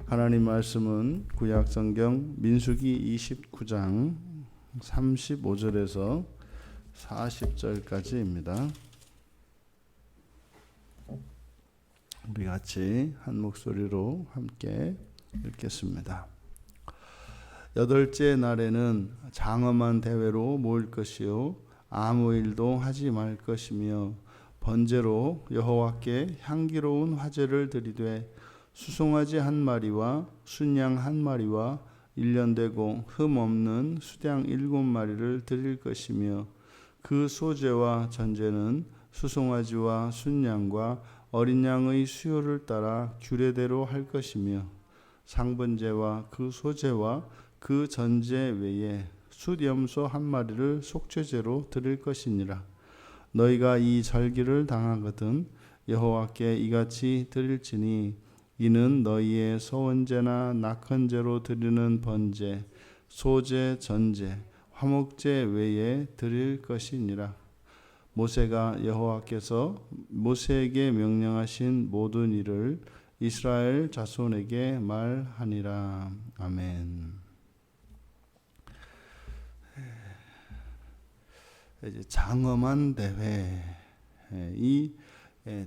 하나님 말씀은 구약 성경 민수기 29장 35절에서 40절까지입니다. 우리 같이 한 목소리로 함께 읽겠습니다. 여덟째 날에는 장엄한 대회로 모일 것이요 아무 일도 하지 말 것이며 번제로 여호와께 향기로운 화제를 드리되 수송아지 한 마리와 순양 한 마리와 1년 되고 흠 없는 수양 7마리를 드릴 것이며 그 소제와 전제는 수송아지와 순양과 어린 양의 수요를 따라 규례대로 할 것이며 상번제와 그 소제와 그 전제 외에 숫염소 한 마리를 속죄제로 드릴 것이니라. 너희가 이 절기를 당하거든 여호와께 이같이 드릴지니 이는 너희의 소원제나 낙헌제로 드리는 번제, 소제, 전제, 화목제 외에 드릴 것이니라. 모세가 여호와께서 모세에게 명령하신 모든 일을 이스라엘 자손에게 말하니라. 아멘. 이제 장엄한 대회, 이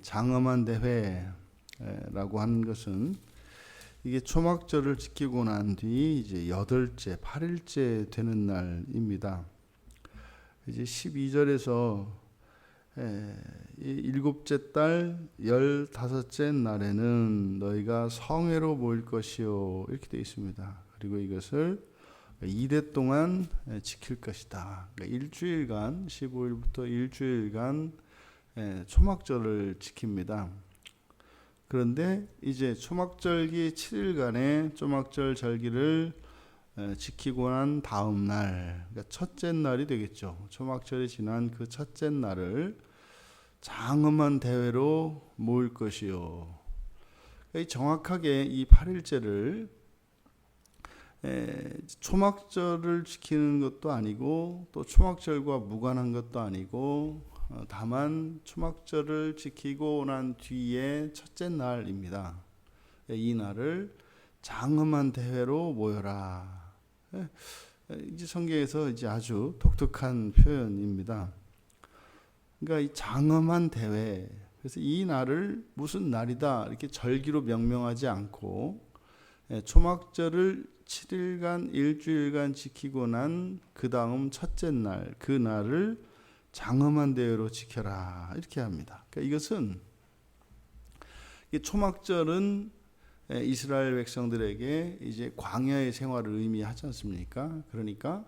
장엄한 대회라고 하는 것은 이게 초막절을 지키고 난 뒤 이제 8일째, 8일째 되는 날입니다. 이제 12절에서 일곱째 달 15째 날에는 너희가 성회로 모일 것이요 이렇게 되어 있습니다. 그리고 이것을 2대 동안 지킬 것이다. 그러니까 일주일간 15일부터 일주일간 초막절을 지킵니다. 그런데 이제 초막절기 7일간의 초막절 절기를 지키고 난 다음 날, 그러니까 첫째 날이 되겠죠. 초막절이 지난 그 첫째 날을 장엄한 대회로 모을 것이요. 그러니까 정확하게 이 8일째를 초막절을 지키는 것도 아니고 또 초막절과 무관한 것도 아니고 다만 초막절을 지키고 난 뒤에 첫째 날입니다. 이 날을 장엄한 대회로 모여라. 이제 성경에서 이제 아주 독특한 표현입니다. 그러니까 이 장엄한 대회. 그래서 이 날을 무슨 날이다 이렇게 절기로 명명하지 않고 초막절을 7일간 일주일간 지키고 난 그 다음 첫째 날, 그 날을 장엄한 대회로 지켜라 이렇게 합니다. 그러니까 이것은 초막절은 이스라엘 백성들에게 이제 광야의 생활을 의미하지 않습니까? 그러니까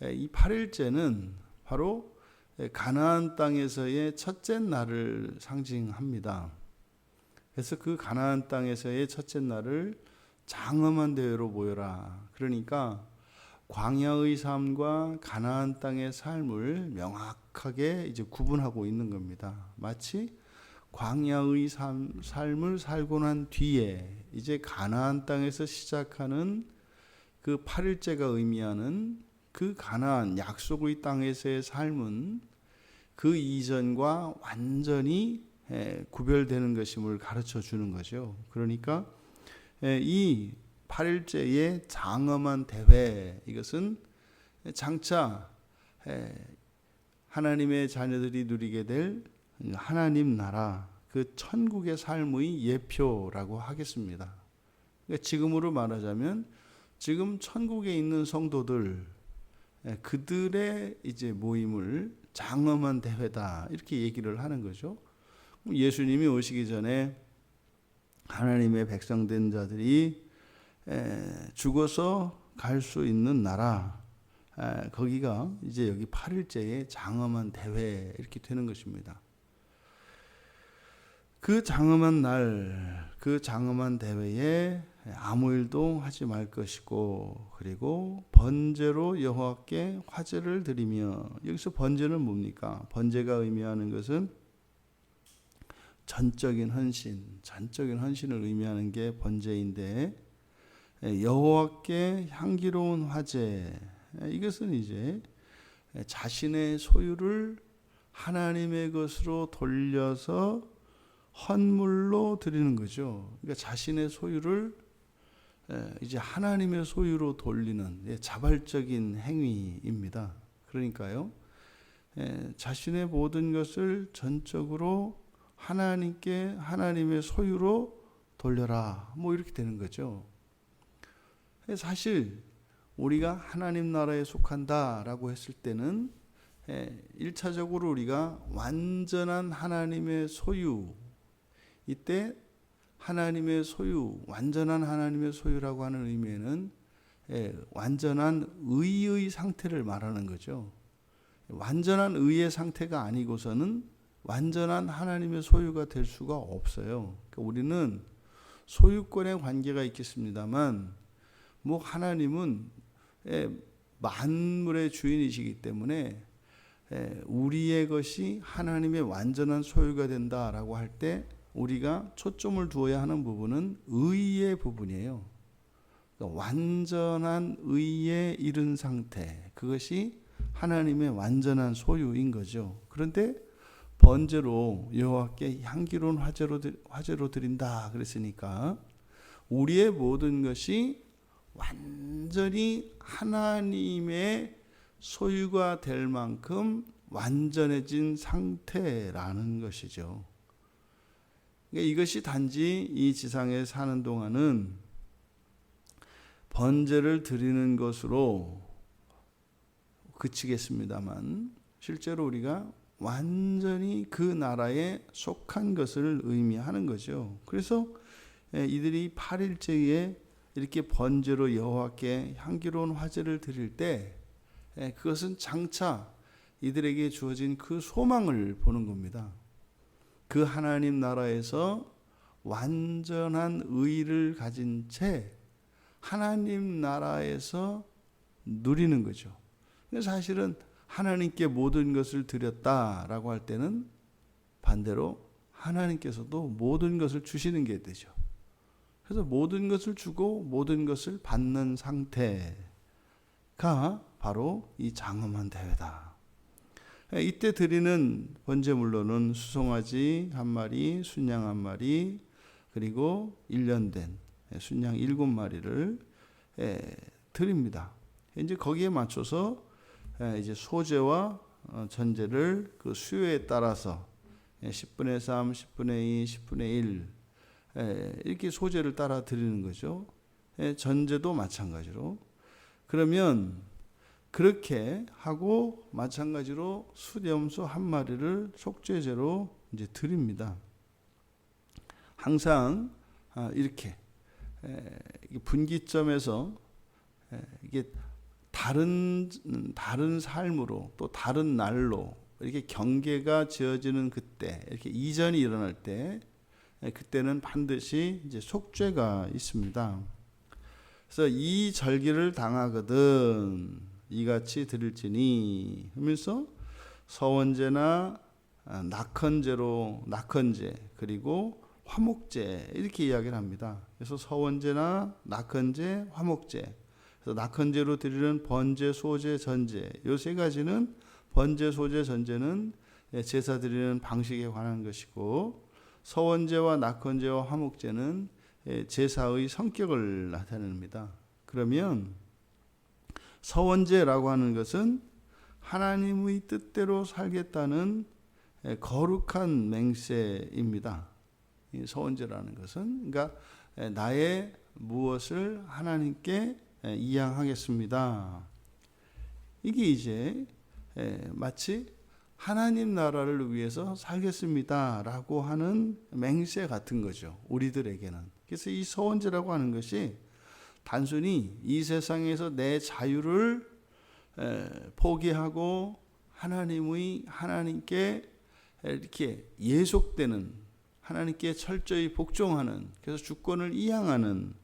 이 8일째는 바로 가나안 땅에서의 첫째 날을 상징합니다. 그래서 그 가나안 땅에서의 첫째 날을 장엄한 대회로 모여라. 그러니까 광야의 삶과 가나안 땅의 삶을 명확하게 이제 구분하고 있는 겁니다. 마치 광야의 삶을 살고 난 뒤에 이제 가나안 땅에서 시작하는 그 8일째가 의미하는 그 가나안 약속의 땅에서의 삶은 그 이전과 완전히 구별되는 것임을 가르쳐 주는 거죠. 그러니까 이 8일째의 장엄한 대회, 이것은 장차 하나님의 자녀들이 누리게 될 하나님 나라, 그 천국의 삶의 예표라고 하겠습니다. 그러니까 지금으로 말하자면 지금 천국에 있는 성도들, 그들의 이제 모임을 장엄한 대회다 이렇게 얘기를 하는 거죠. 예수님이 오시기 전에 하나님의 백성된 자들이 죽어서 갈 수 있는 나라, 거기가 이제 여기 8일째의 장엄한 대회 이렇게 되는 것입니다. 그 장엄한 날, 그 장엄한 대회에 아무 일도 하지 말 것이고, 그리고 번제로 여호와께 화제를 드리며, 여기서 번제는 뭡니까? 번제가 의미하는 것은 전적인 헌신을 의미하는 게 번제인데, 여호와께 향기로운 화제, 이것은 이제 자신의 소유를 하나님의 것으로 돌려서 헌물로 드리는 거죠. 그러니까 자신의 소유를 이제 하나님의 소유로 돌리는 자발적인 행위입니다. 그러니까요, 자신의 모든 것을 전적으로 하나님께 하나님의 소유로 돌려라. 뭐 이렇게 되는 거죠. 사실 우리가 하나님 나라에 속한다라고 했을 때는 1차적으로 우리가 완전한 하나님의 소유, 이때 하나님의 소유, 완전한 하나님의 소유라고 하는 의미에는 완전한 의의 상태를 말하는 거죠. 완전한 의의 상태가 아니고서는 완전한 하나님의 소유가 될 수가 없어요. 그러니까 우리는 소유권의 관계가 있겠습니다만, 뭐 하나님은 만물의 주인이시기 때문에 우리의 것이 하나님의 완전한 소유가 된다라고 할 때 우리가 초점을 두어야 하는 부분은 의의 부분이에요. 그러니까 완전한 의에 이른 상태, 그것이 하나님의 완전한 소유인 거죠. 그런데 번제로 여호와께 향기로운 화제로 드린다 그랬으니까 우리의 모든 것이 완전히 하나님의 소유가 될 만큼 완전해진 상태라는 것이죠. 그러니까 이것이 단지 이 지상에 사는 동안은 번제를 드리는 것으로 그치겠습니다만, 실제로 우리가 완전히 그 나라에 속한 것을 의미하는 거죠. 그래서 이들이 8일째에 이렇게 번제로 여호와께 향기로운 화제를 드릴 때 그것은 장차 이들에게 주어진 그 소망을 보는 겁니다. 그 하나님 나라에서 완전한 의를 가진 채 하나님 나라에서 누리는 거죠. 사실은 하나님께 모든 것을 드렸다라고 할 때는 반대로 하나님께서도 모든 것을 주시는 게 되죠. 그래서 모든 것을 주고 모든 것을 받는 상태가 바로 이 장엄한 대회다. 이때 드리는 번제물로는 수송아지 1마리, 순양 1마리, 그리고 1년 된 순양 7마리를 드립니다. 이제 거기에 맞춰서 이제 소제와 전제를 그 수요에 따라서 10분의 3, 10분의 2, 10분의 1 이렇게 소제를 따라 드리는 거죠. 전제도 마찬가지로. 그러면 그렇게 하고 마찬가지로 수염소 1마리를 속죄제로 이제 드립니다. 항상 이렇게 분기점에서 이게 다른 삶으로 또 다른 날로 이렇게 경계가 지어지는 그때, 이렇게 이전이 일어날 때, 그때는 반드시 이제 속죄가 있습니다. 그래서 이 절기를 당하거든 이같이 드릴지니 하면서 서원제나 낙헌제 그리고 화목제 이렇게 이야기를 합니다. 그래서 서원제나 낙헌제, 화목제. 그래서 낙헌제로 드리는 번제, 소제, 전제. 이 세 가지는 번제, 소제, 전제는 제사 드리는 방식에 관한 것이고, 서원제와 낙헌제와 화목제는 제사의 성격을 나타냅니다. 그러면 서원제라고 하는 것은 하나님의 뜻대로 살겠다는 거룩한 맹세입니다. 이 서원제라는 것은 그러니까 나의 무엇을 하나님께 이양하겠습니다. 이게 이제 마치 하나님 나라를 위해서 살겠습니다라고 하는 맹세 같은 거죠. 우리들에게는. 그래서 이 서원제라고 하는 것이 단순히 이 세상에서 내 자유를 포기하고 하나님께 이렇게 예속되는, 하나님께 철저히 복종하는, 그래서 주권을 이양하는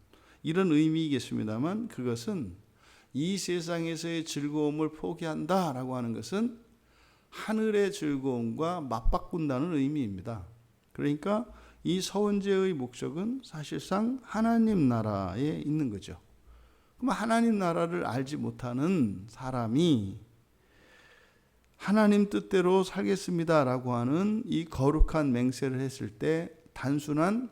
이런 의미이겠습니다만, 그것은 이 세상에서의 즐거움을 포기한다라고 하는 것은 하늘의 즐거움과 맞바꾼다는 의미입니다. 그러니까 이 서원제의 목적은 사실상 하나님 나라에 있는 거죠. 그럼 하나님 나라를 알지 못하는 사람이 하나님 뜻대로 살겠습니다라고 하는 이 거룩한 맹세를 했을 때 단순한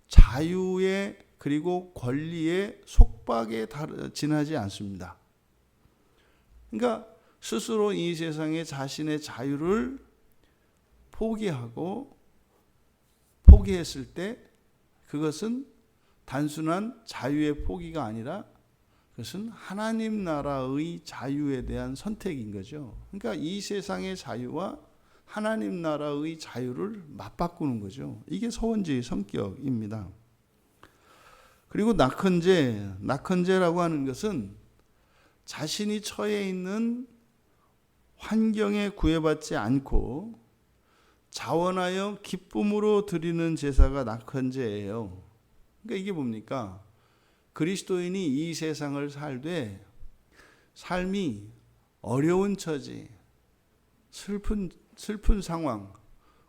자유의 그리고 권리의 속박에 지나지 않습니다. 그러니까 스스로 이 세상에 자신의 자유를 포기했을 때 그것은 단순한 자유의 포기가 아니라 그것은 하나님 나라의 자유에 대한 선택인 거죠. 그러니까 이 세상의 자유와 하나님 나라의 자유를 맞바꾸는 거죠. 이게 서원제의 성격입니다. 그리고 낙헌제라고 하는 것은 자신이 처해 있는 환경에 구애받지 않고 자원하여 기쁨으로 드리는 제사가 낙헌제예요. 그러니까 이게 뭡니까? 그리스도인이 이 세상을 살되 삶이 어려운 처지, 슬픈 상황,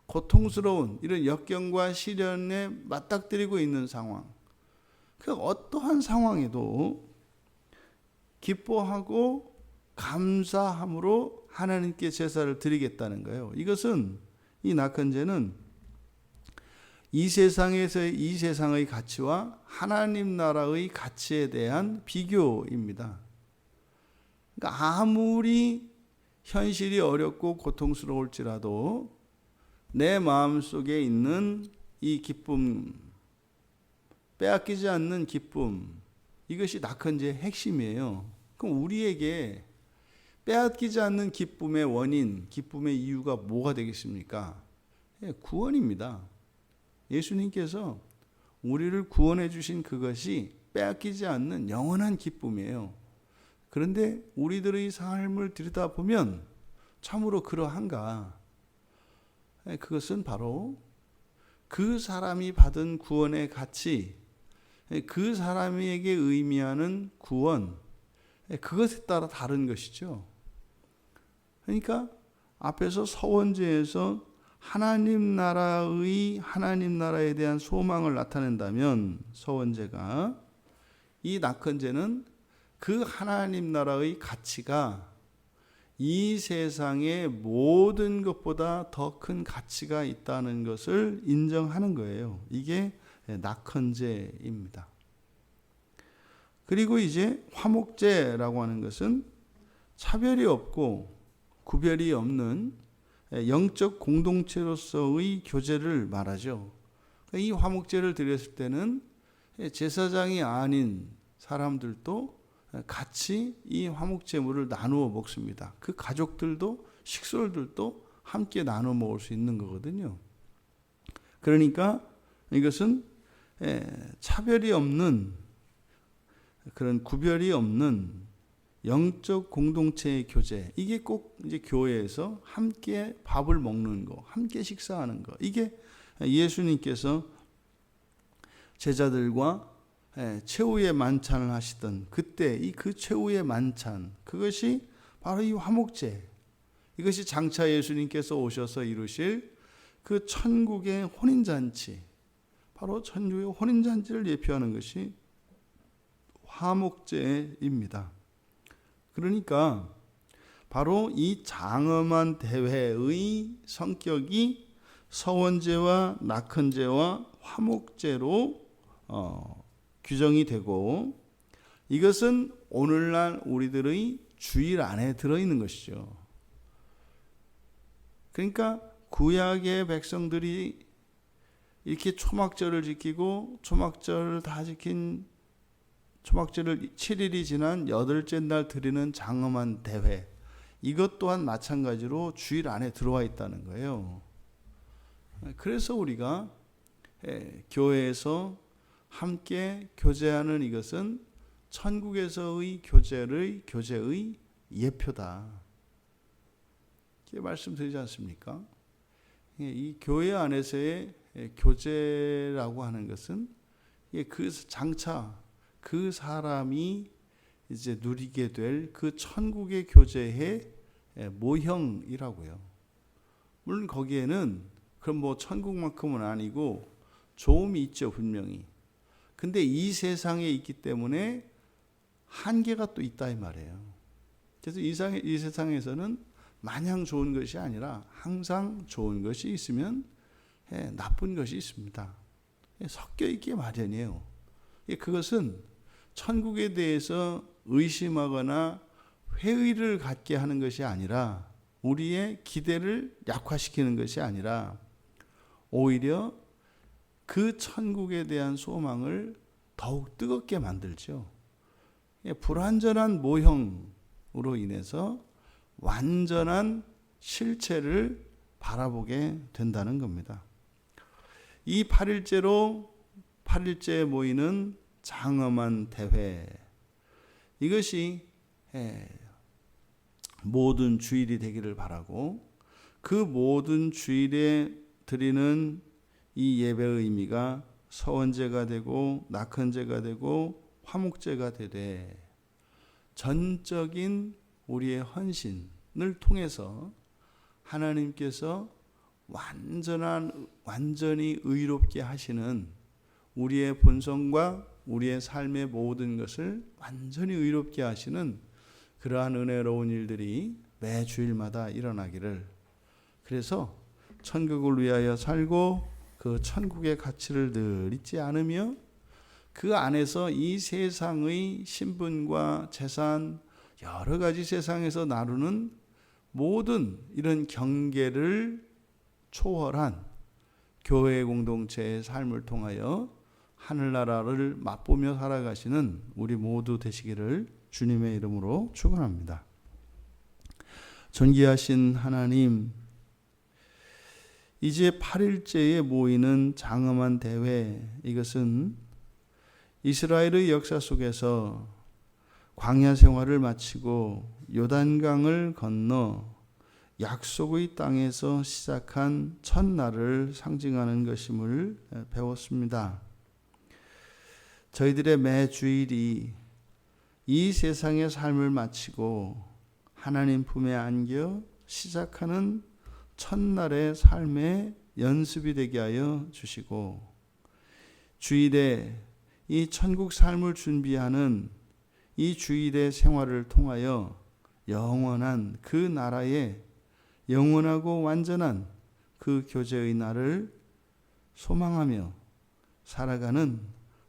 고통스러운 이런 역경과 시련에 맞닥뜨리고 있는 상황, 그 어떠한 상황에도 기뻐하고 감사함으로 하나님께 제사를 드리겠다는 거예요. 이것은 이 낙헌제는 이 세상의 가치와 하나님 나라의 가치에 대한 비교입니다. 그러니까 아무리 현실이 어렵고 고통스러울지라도 내 마음속에 있는 이 기쁨, 빼앗기지 않는 기쁨, 이것이 낙헌제의 핵심이에요. 그럼 우리에게 빼앗기지 않는 기쁨의 원인, 기쁨의 이유가 뭐가 되겠습니까? 구원입니다. 예수님께서 우리를 구원해 주신 그것이 빼앗기지 않는 영원한 기쁨이에요. 그런데 우리들의 삶을 들여다보면 참으로 그러한가? 그것은 바로 그 사람이 받은 구원의 가치, 그 사람에게 의미하는 구원, 그것에 따라 다른 것이죠. 그러니까 앞에서 서원제에서 하나님 나라에 대한 소망을 나타낸다면 서원제가, 이 낙헌제는 그 하나님 나라의 가치가 이 세상의 모든 것보다 더 큰 가치가 있다는 것을 인정하는 거예요. 이게 낙헌제입니다. 그리고 이제 화목제라고 하는 것은 차별이 없고 구별이 없는 영적 공동체로서의 교제를 말하죠. 이 화목제를 드렸을 때는 제사장이 아닌 사람들도 같이 이 화목제물을 나누어 먹습니다. 그 가족들도 식솔들도 함께 나누어 먹을 수 있는 거거든요. 그러니까 이것은 차별이 없는, 그런 구별이 없는 영적 공동체의 교제, 이게 꼭 이제 교회에서 함께 밥을 먹는 거, 함께 식사하는 거, 이게 예수님께서 제자들과 최후의 만찬을 하시던 그때 그 최후의 만찬, 그것이 바로 이 화목제, 이것이 장차 예수님께서 오셔서 이루실 그 천국의 혼인잔치, 바로 천국의 혼인잔치를 예표하는 것이 화목제입니다. 그러니까 바로 이 장엄한 대회의 성격이 서원제와 낙헌제와 화목제로 규정이 되고, 이것은 오늘날 우리들의 주일 안에 들어있는 것이죠. 그러니까 구약의 백성들이 이렇게 초막절을 지키고 초막절을 다 지킨, 초막절을 7일이 지난 8째 날 드리는 장엄한 대회, 이것 또한 마찬가지로 주일 안에 들어와 있다는 거예요. 그래서 우리가 교회에서 함께 교제하는 이것은 천국에서의 교제의 예표다, 이렇게 말씀드리지 않습니까? 이 교회 안에서의 교제라고 하는 것은 그 장차 그 사람이 이제 누리게 될 그 천국의 교제의 모형이라고요. 물론 거기에는 그럼 뭐 천국만큼은 아니고 조음이 있죠, 분명히. 근데 이 세상에 있기 때문에 한계가 또 있다 이 말이에요. 그래서 이 세상에서는 마냥 좋은 것이 아니라 항상 좋은 것이 있으면 나쁜 것이 있습니다. 섞여 있기 마련이에요. 그것은 천국에 대해서 의심하거나 회의를 갖게 하는 것이 아니라 우리의 기대를 약화시키는 것이 아니라 오히려 그 천국에 대한 소망을 더욱 뜨겁게 만들죠. 불완전한 모형으로 인해서 완전한 실체를 바라보게 된다는 겁니다. 이 8일째에 모이는 장엄한 대회, 이것이 모든 주일이 되기를 바라고, 그 모든 주일에 드리는 이 예배의 의미가 서원제가 되고 낙헌제가 되고 화목제가 되되 전적인 우리의 헌신을 통해서 하나님께서 완전히 의롭게 하시는 우리의 본성과 우리의 삶의 모든 것을 완전히 의롭게 하시는 그러한 은혜로운 일들이 매 주일마다 일어나기를, 그래서 천국을 위하여 살고 그 천국의 가치를 늘 잊지 않으며 그 안에서 이 세상의 신분과 재산, 여러 가지 세상에서 나누는 모든 이런 경계를 초월한 교회 공동체의 삶을 통하여 하늘나라를 맛보며 살아가시는 우리 모두 되시기를 주님의 이름으로 축원합니다. 존귀하신 하나님, 이제 8일째에 모이는 장엄한 대회, 이것은 이스라엘의 역사 속에서 광야 생활을 마치고 요단강을 건너 약속의 땅에서 시작한 첫날을 상징하는 것임을 배웠습니다. 저희들의 매 주일이 이 세상의 삶을 마치고 하나님 품에 안겨 시작하는 첫날의 삶의 연습이 되게 하여 주시고, 주일에 이 천국 삶을 준비하는 이 주일의 생활을 통하여 영원한 그 나라의 영원하고 완전한 그 교제의 날을 소망하며 살아가는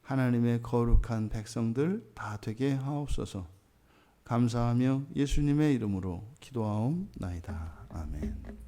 하나님의 거룩한 백성들 다 되게 하옵소서. 감사하며 예수님의 이름으로 기도하옵나이다. 아멘.